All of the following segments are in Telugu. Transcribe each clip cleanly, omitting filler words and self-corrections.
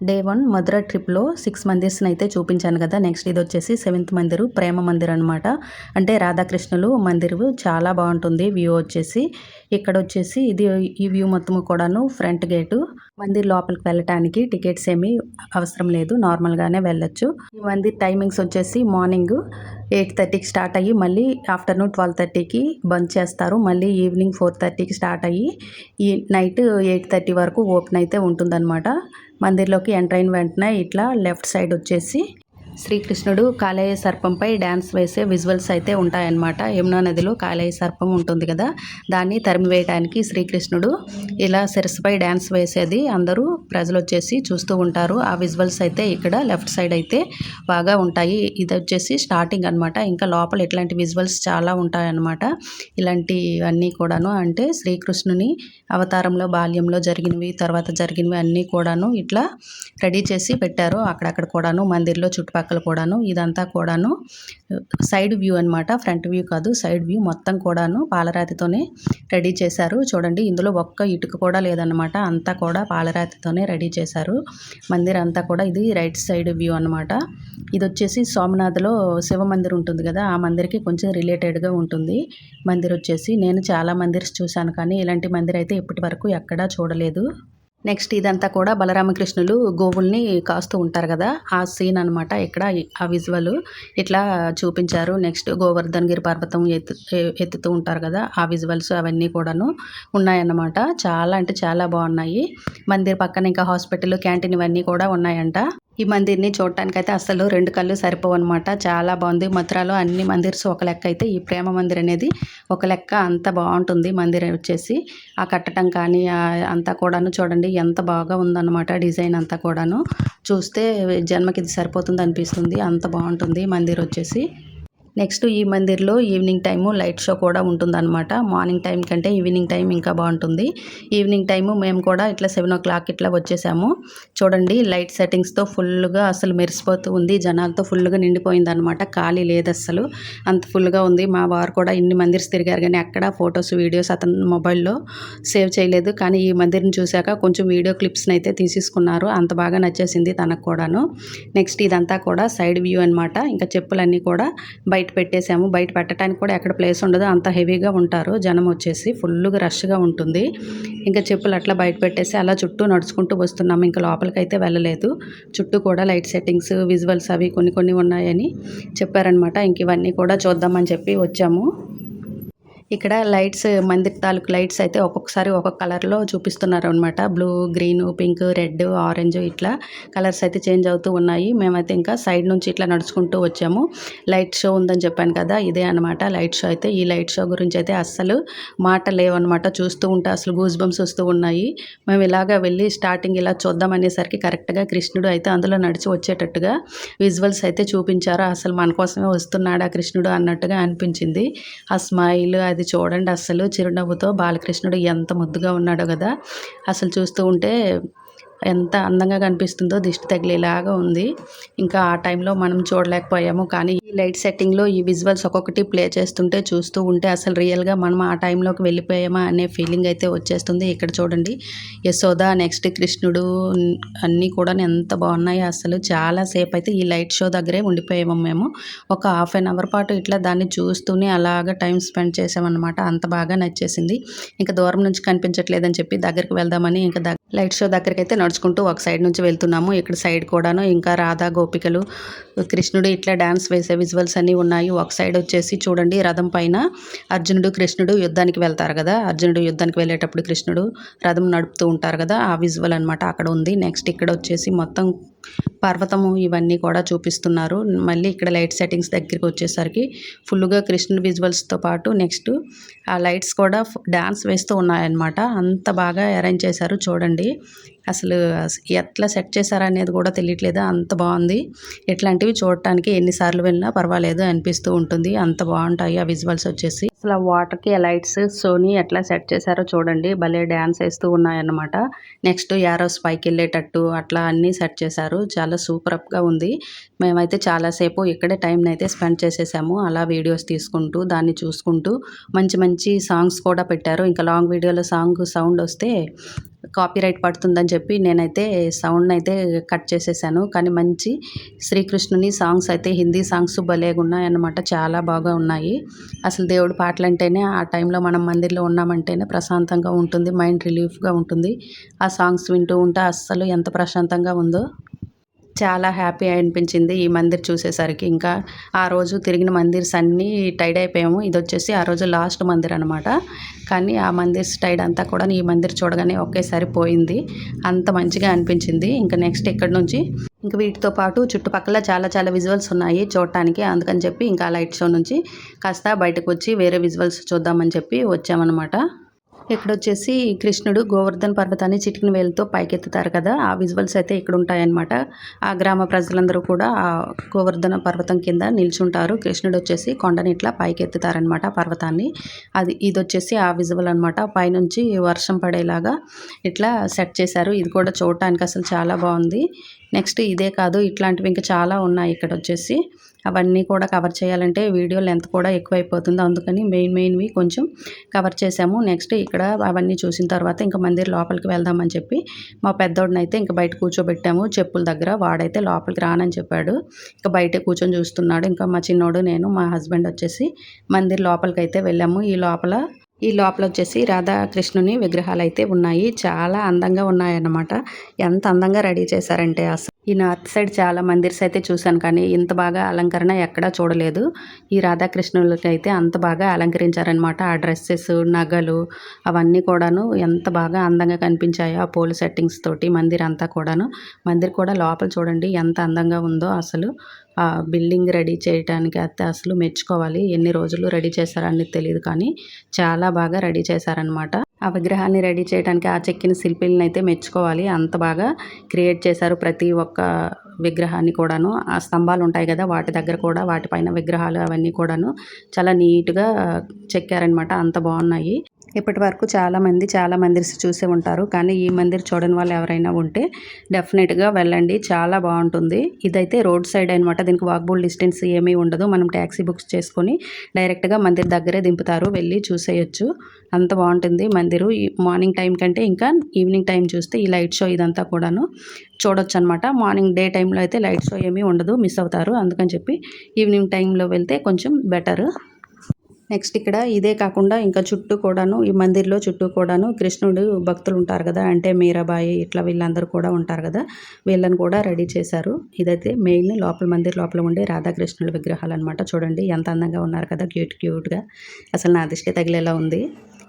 డే 1 మధుర ట్రిప్‌లో 6 మందిర్స్‌ని అయితే చూపించాను కదా! నెక్స్ట్ ఇదొచ్చేసి 7థ్ మందిరు ప్రేమ మందిర్ అనమాట. అంటే రాధాకృష్ణులు మందిరు చాలా బావుంటుంది వ్యూ వచ్చేసి. ఇక్కడొచ్చేసి ఈ వ్యూ మొత్తము కూడాను ఫ్రంట్ గేటు. మందిర్ లోపలికి వెళ్ళటానికి టికెట్స్ ఏమీ అవసరం లేదు. నార్మల్‌గానే వెళ్ళొచ్చు. ఈ మందిర్ టైమింగ్స్ వచ్చేసి మార్నింగు 8:30కి స్టార్ట్ అయ్యి మళ్ళీ ఆఫ్టర్‌నూన్ 12:30కి బంద్ చేస్తారు. మళ్ళీ ఈవినింగ్ 4:30కి స్టార్ట్ అయ్యి ఈ నైట్ 8:30 వరకు ఓపెన్ అయితే ఉంటుందన్నమాట. మందిర్లోకి ఎంటర్ అయిన వెంటనే ఇట్లా లెఫ్ట్ సైడ్ వచ్చేసి శ్రీకృష్ణుడు కాలేయ సర్పంపై డ్యాన్స్ వేసే విజువల్స్ అయితే ఉంటాయన్నమాట. యమునా నదిలో కాలేయ సర్పం ఉంటుంది కదా, దాన్ని తరిమివేయడానికి శ్రీకృష్ణుడు ఇలా శిరస్సుపై డ్యాన్స్ వేసేది అందరూ ప్రజలు వచ్చేసి చూస్తూ ఉంటారు. ఆ విజువల్స్ అయితే ఇక్కడ లెఫ్ట్ సైడ్ అయితే బాగా ఉంటాయి. ఇది వచ్చేసి స్టార్టింగ్ అనమాట. ఇంకా లోపల ఇట్లాంటి విజువల్స్ చాలా ఉంటాయన్నమాట. ఇలాంటివన్నీ కూడాను అంటే శ్రీకృష్ణుని అవతారంలో బాల్యంలో జరిగినవి, తర్వాత జరిగినవి అన్నీ కూడాను ఇట్లా రెడీ చేసి పెట్టారు. అక్కడక్కడ కూడాను మందిర్లో చుట్టుపక్కల కూడాను ఇదంతా కూడాను సైడ్ వ్యూ అనమాట. ఫ్రంట్ వ్యూ కాదు, సైడ్ వ్యూ మొత్తం కూడాను పాలరాతితోనే రెడీ చేశారు. చూడండి, ఇందులో ఒక్క ఇటుక కూడా లేదన్నమాట. అంతా కూడా పాలరాతితోనే రెడీ చేశారు మందిర్ అంతా కూడా. ఇది రైట్ సైడ్ వ్యూ అనమాట. ఇది వచ్చేసి సోమనాథ్లో శివ మందిర్ ఉంటుంది కదా, ఆ మందిర్కి కొంచెం రిలేటెడ్గా ఉంటుంది మందిర్ వచ్చేసి. నేను చాలా మందిర్స్ చూశాను కానీ ఇలాంటి మందిర్ అయితే ఇప్పటి వరకు ఎక్కడా చూడలేదు. నెక్స్ట్ ఇదంతా కూడా బలరామకృష్ణులు గోవుల్ని కాస్తూ ఉంటారు కదా, ఆ సీన్ అనమాట. ఇక్కడ ఆ విజువల్ ఇట్లా చూపించారు. నెక్స్ట్ గోవర్ధనగిరి పర్వతం ఎత్తుతూ ఉంటారు కదా, ఆ విజువల్స్ అవన్నీ కూడాను ఉన్నాయన్నమాట. చాలా అంటే చాలా బాగున్నాయి. మందిర్ పక్కన ఇంకా హాస్పిటల్, క్యాంటీన్ ఇవన్నీ కూడా ఉన్నాయంట. ఈ మందిర్ని చూడటానికైతే అసలు 2 కళ్ళు సరిపోవన్నమాట. చాలా బాగుంది. మథురాలో అన్ని మందిర్స్ ఒక లెక్క అయితే ఈ ప్రేమ మందిర్ అనేది ఒక లెక్క. అంత బాగుంటుంది మందిర్ వచ్చేసి. ఆ కట్టడం కానీ అంతా కూడాను చూడండి ఎంత బాగా ఉందన్నమాట. డిజైన్ అంతా కూడాను చూస్తే జన్మకి ఇది సరిపోతుంది అనిపిస్తుంది. అంత బాగుంటుంది మందిర్ వచ్చేసి. నెక్స్ట్ ఈ మందిర్లో ఈవినింగ్ టైము లైట్ షో కూడా ఉంటుందన్నమాట. మార్నింగ్ టైం కంటే ఈవినింగ్ టైం ఇంకా బాగుంటుంది. ఈవినింగ్ టైము మేము కూడా ఇట్లా 7 o'clock ఇట్లా వచ్చేసాము. చూడండి, లైట్ సెట్టింగ్స్తో ఫుల్గా అసలు మెరిసిపోతూ ఉంది. జనాలతో ఫుల్గా నిండిపోయిందనమాట. ఖాళీ లేదు అస్సలు, అంత ఫుల్గా ఉంది. మా వారు కూడా ఇన్ని మందిర్స్ తిరిగారు కానీ అక్కడ ఫొటోస్ వీడియోస్ అతను మొబైల్లో సేవ్ చేయలేదు. కానీ ఈ మందిర్ని చూశాక కొంచెం వీడియో క్లిప్స్ని అయితే తీసేసుకున్నారు. అంత బాగా నచ్చేసింది తనకు కూడాను. నెక్స్ట్ ఇదంతా కూడా సైడ్ వ్యూ అనమాట. ఇంకా చెప్పులన్నీ కూడా బయట పెట్టేసాము. బయట పెట్టడానికి కూడా ఎక్కడ ప్లేస్ ఉండదు, అంత హెవీగా ఉంటారు జనం వచ్చేసి. ఫుల్గా రష్గా ఉంటుంది. ఇంకా చెప్పులు అట్లా బయట పెట్టేసి అలా చుట్టూ నడుచుకుంటూ వస్తున్నాము. ఇంకా లోపలికైతే వెళ్ళలేదు. చుట్టూ కూడా లైట్ సెట్టింగ్స్, విజువల్స్ అవి కొన్ని ఉన్నాయని చెప్పారనమాట. ఇంక ఇవన్నీ కూడా చూద్దామని చెప్పి వచ్చాము. ఇక్కడ లైట్స్, మందిర్ తాలూకు లైట్స్ అయితే ఒక్కొక్కసారి ఒక్కొక్క కలర్లో చూపిస్తున్నారు అనమాట. Blue, green, pink, red, orange ఇట్లా కలర్స్ అయితే చేంజ్ అవుతూ ఉన్నాయి. మేమైతే ఇంకా సైడ్ నుంచి ఇట్లా నడుచుకుంటూ వచ్చాము. లైట్ షో ఉందని చెప్పాను కదా, ఇదే అనమాట లైట్ షో అయితే. ఈ లైట్ షో గురించి అయితే అస్సలు మాట లేవన్నమాట. చూస్తూ ఉంటే అసలు గూస్ బంప్స్ వస్తూ ఉన్నాయి. మేము ఇలాగా వెళ్ళి స్టార్టింగ్ ఇలా చూద్దాం అనేసరికి కరెక్ట్గా కృష్ణుడు అయితే అందులో నడిచి వచ్చేటట్టుగా విజువల్స్ అయితే చూపించారు. అసలు మన కోసమే వస్తున్నాడా కృష్ణుడు అన్నట్టుగా అనిపించింది. ఆ స్మైల్ అది చూడండి, అసలు చిరునవ్వుతో బాలకృష్ణుడు ఎంత ముద్దుగా ఉన్నాడో కదా. అసలు చూస్తూ ఉంటే ఎంత అందంగా కనిపిస్తుందో, దిష్టి తగిలేలాగా ఉంది. ఇంకా ఆ టైంలో మనం చూడలేకపోయాము. కానీ ఈ లైట్ సెట్టింగ్లో ఈ విజువల్స్ ఒక్కొక్కటి ప్లే చేస్తుంటే చూస్తూ ఉంటే అసలు రియల్గా మనం ఆ టైంలోకి వెళ్ళిపోయామా అనే ఫీలింగ్ అయితే వచ్చేస్తుంది. ఇక్కడ చూడండి, యశోద, నెక్స్ట్ కృష్ణుడు అన్నీ కూడా ఎంత బాగున్నాయి. అసలు చాలాసేపు అయితే ఈ లైట్ షో దగ్గరే ఉండిపోయాము మేము. ఒక హాఫ్ అన్ అవర్ పాటు ఇట్లా దాన్ని చూస్తూనే అలాగా టైం స్పెండ్ చేసామన్నమాట. అంత బాగా నచ్చేసింది. ఇంకా దూరం నుంచి కనిపించట్లేదని చెప్పి దగ్గరికి వెళ్దామని ఇంకా లైట్ షో దగ్గరికి అయితే నడుచుకుంటూ ఒక సైడ్ నుంచి వెళ్తున్నాము. ఇక్కడ సైడ్ కూడాను ఇంకా రాధా, గోపికలు, కృష్ణుడు ఇట్లా డ్యాన్స్ వేసే విజువల్స్ అన్నీ ఉన్నాయి. ఒక సైడ్ వచ్చేసి చూడండి, రథం పైన అర్జునుడు, కృష్ణుడు యుద్ధానికి వెళ్తారు కదా, అర్జునుడు యుద్ధానికి వెళ్ళేటప్పుడు కృష్ణుడు రథం నడుపుతూ ఉంటారు కదా, ఆ విజువల్ అనమాట అక్కడ ఉంది. నెక్స్ట్ ఇక్కడ వచ్చేసి మొత్తం పర్వతము ఇవన్నీ కూడా చూపిస్తున్నారు. మళ్ళీ ఇక్కడ లైట్ సెట్టింగ్స్ దగ్గరికి వచ్చేసరికి ఫుల్గా కృష్ణుడి విజువల్స్తో పాటు నెక్స్ట్ ఆ లైట్స్ కూడా డ్యాన్స్ వేస్తూ ఉన్నాయన్నమాట. అంత బాగా అరేంజ్ చేశారు చూడండి. అసలు ఎట్లా సెట్ చేశారనేది కూడా తెలియట్లేదు, అంత బాగుంది. ఇట్లాంటివి చూడటానికి ఎన్నిసార్లు వెళ్ళినా పర్వాలేదు అనిపిస్తూ ఉంటుంది. అంత బాగుంటాయి ఆ విజువల్స్ వచ్చేసి. అసలు ఆ వాటర్కి ఆ లైట్స్ సోనీ ఎట్లా సెట్ చేశారో చూడండి, భలే డ్యాన్స్ వేస్తూ ఉన్నాయన్నమాట. నెక్స్ట్ యారోస్ పైకి వెళ్ళేటట్టు అట్లా అన్నీ సెట్ చేశారు. చాలా సూపర్గా ఉంది. మేమైతే చాలాసేపు ఇక్కడే టైంని అయితే స్పెండ్ చేసేసాము. అలా వీడియోస్ తీసుకుంటూ దాన్ని చూసుకుంటూ మంచి మంచి సాంగ్స్ కూడా పెట్టారు. ఇంకా లాంగ్ వీడియోలో సౌండ్ వస్తే కాపీరైట్ పడుతుందని చెప్పి నేనైతే సౌండ్ అయితే కట్ చేసేసాను. కానీ మంచి శ్రీకృష్ణుని సాంగ్స్ అయితే హిందీ సాంగ్స్ భలేగా ఉన్నాయన్నమాట. చాలా బాగా ఉన్నాయి. అసలు దేవుడి పాటలంటేనే ఆ టైంలో మనం మందిర్లో ఉన్నామంటేనే ప్రశాంతంగా ఉంటుంది. మైండ్ రిలీఫ్గా ఉంటుంది. ఆ సాంగ్స్ వింటూ ఉంటే అస్సలు ఎంత ప్రశాంతంగా ఉందో. చాలా హ్యాపీ అనిపించింది ఈ మందిర్ చూసేసరికి. ఇంకా ఆ రోజు తిరిగిన మందిర్స్ అన్నీ టైడ్ అయిపోయాము. ఇదొచ్చేసి ఆ రోజు లాస్ట్ మందిర్ అనమాట. కానీ ఆ మందిర్స్ టైడ్ అంతా కూడా ఈ మందిర్ చూడగానే ఒకేసారి పోయింది. అంత మంచిగా అనిపించింది. ఇంకా నెక్స్ట్ ఇక్కడి నుంచి ఇంక వీటితో పాటు చుట్టుపక్కల చాలా చాలా విజువల్స్ ఉన్నాయి చూడటానికి. అందుకని చెప్పి ఇంకా లైట్ షో నుంచి కాస్త బయటకు వచ్చి వేరే విజువల్స్ చూద్దామని చెప్పి వచ్చామన్నమాట. ఇక్కడొచ్చేసి కృష్ణుడు గోవర్ధన పర్వతాన్ని చిటికిన వేలుతో పైకెత్తుతారు కదా, ఆ విజువల్స్ అయితే ఇక్కడ ఉంటాయన్నమాట. ఆ గ్రామ ప్రజలందరూ కూడా ఆ గోవర్ధన పర్వతం కింద నిల్చుంటారు. కృష్ణుడు వచ్చేసి కొండని ఇట్లా పైకెత్తుతారనమాట పర్వతాన్ని. ఇదొచ్చేసి ఆ విజువల్ అనమాట. పైనుంచి వర్షం పడేలాగా ఇట్లా సెట్ చేశారు. ఇది కూడా చూడటానికి అసలు చాలా బాగుంది. నెక్స్ట్ ఇదే కాదు, ఇట్లాంటివి ఇంకా చాలా ఉన్నాయి ఇక్కడ వచ్చేసి. అవన్నీ కూడా కవర్ చేయాలంటే వీడియో లెంత్ కూడా ఎక్కువైపోతుంది. అందుకని మెయిన్వి కొంచెం కవర్ చేసాము. నెక్స్ట్ ఇక్కడ అవన్నీ చూసిన తర్వాత ఇంకా మందిర్ లోపలికి వెళ్దామని చెప్పి మా పెద్దోడినైతే ఇంకా బయట కూర్చోబెట్టాము చెప్పుల దగ్గర. వాడైతే లోపలికి రానని చెప్పాడు. ఇంకా బయటే కూర్చొని చూస్తున్నాడు. ఇంకా మా చిన్నోడు, నేను, మా హస్బెండ్ వచ్చేసి మందిర్ లోపలికి అయితే వెళ్ళాము. ఈ లోపల వచ్చేసి రాధాకృష్ణుని విగ్రహాలు అయితే ఉన్నాయి. చాలా అందంగా ఉన్నాయన్నమాట. ఎంత అందంగా రెడీ చేశారంటే అసలు. ఈ నార్త్ సైడ్ చాలా మందిర్స్ అయితే చూశాను, కానీ ఇంత బాగా అలంకరణ ఎక్కడా చూడలేదు. ఈ రాధాకృష్ణులకి అయితే అంత బాగా అలంకరించారనమాట. ఆ డ్రెస్సెస్, నగలు అవన్నీ కూడాను ఎంత బాగా అందంగా కనిపించాయో ఆ పూల సెట్టింగ్స్ తోటి మందిర్ అంతా కూడాను. మందిర్ కూడా లోపల చూడండి ఎంత అందంగా ఉందో అసలు. ఆ బిల్డింగ్ రెడీ చేయడానికి అయితే అసలు మెచ్చుకోవాలి. ఎన్ని రోజులు రెడీ చేశారని తెలియదు, కానీ చాలా బాగా రెడీ చేశారనమాట. ఆ విగ్రహాన్ని రెడీ చేయడానికి ఆ చెక్కిన శిల్పిని అయితే మెచ్చుకోవాలి. అంత బాగా క్రియేట్ చేశారు ప్రతి ఒక్క విగ్రహాన్ని కూడాను. ఆ స్తంభాలు ఉంటాయి కదా, వాటి దగ్గర కూడా వాటిపైన విగ్రహాలు అవన్నీ కూడాను చాలా నీట్గా చెక్కారనమాట. అంత బాగున్నాయి. ఇప్పటి వరకు చాలా మందిర్స్ చూసే ఉంటారు, కానీ ఈ మందిర్ చూడని వాళ్ళు ఎవరైనా ఉంటే డెఫినెట్గా వెళ్ళండి. చాలా బాగుంటుంది. ఇదైతే రోడ్ సైడ్ అనమాట. దీనికి వాకబుల్ డిస్టెన్స్ ఏమీ ఉండదు. మనం ట్యాక్సీ బుక్స్ చేసుకొని డైరెక్ట్గా మందిర్ దగ్గరే దింపుతారు. వెళ్ళి చూసేయచ్చు. అంత బాగుంటుంది మందిరు. మార్నింగ్ టైం కంటే ఇంకా ఈవినింగ్ టైం చూస్తే ఈ లైట్ షో ఇదంతా కూడాను చూడొచ్చు అనమాట. మార్నింగ్ డే టైంలో అయితే లైట్ షో ఏమీ ఉండదు, మిస్ అవుతారు. అందుకని చెప్పి ఈవినింగ్ టైంలో వెళ్తే కొంచెం బెటర్. నెక్స్ట్ ఇక్కడ ఇదే కాకుండా ఇంకా చుట్టూ కూడాను, ఈ మందిర్లో చుట్టూ కూడాను కృష్ణుడు భక్తులు ఉంటారు కదా, అంటే మీరాబాయి ఇట్లా వీళ్ళందరూ కూడా ఉంటారు కదా, వీళ్ళని కూడా రెడీ చేశారు. ఇదైతే మెయిన్ మందిర్ లోపల ఉండే రాధాకృష్ణుల విగ్రహాలు అనమాట. చూడండి ఎంత అందంగా ఉన్నారు కదా, క్యూట్గా. అసలు నా దిష్టి తగిలేలా ఉంది.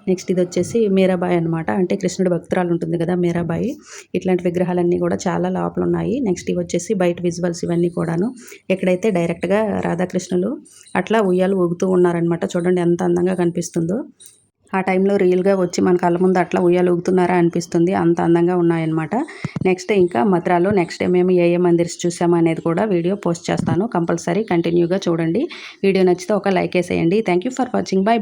నెక్స్ట్ ఇది వచ్చేసి మీరాబాయి అనమాట. అంటే కృష్ణుడి భక్తురాలు ఉంటుంది కదా మీరాబాయి. ఇట్లాంటి విగ్రహాలన్నీ కూడా చాలా లోపల ఉన్నాయి. నెక్స్ట్ ఇవి వచ్చేసి బయట విజువల్స్ ఇవన్నీ కూడాను. ఎక్కడైతే డైరెక్ట్గా రాధాకృష్ణులు అట్లా ఉయ్యాలు ఊగుతూ ఉన్నారనమాట. చూడండి ఎంత అందంగా కనిపిస్తుందో. ఆ టైంలో రియల్గా వచ్చి మన కళ్ళ ముందు అట్లా ఉయ్యాలు ఊగుతున్నారా అనిపిస్తుంది. అంత అందంగా ఉన్నాయన్నమాట. నెక్స్ట్ ఇంకా మథురాలో నెక్స్ట్ మేము ఏ మందిర్స్ చూసాము అనేది కూడా వీడియో పోస్ట్ చేస్తాను. కంపల్సరీ కంటిన్యూగా చూడండి. వీడియో నచ్చితే ఒక లైక్ వేసేయండి. Thank you for watching. By.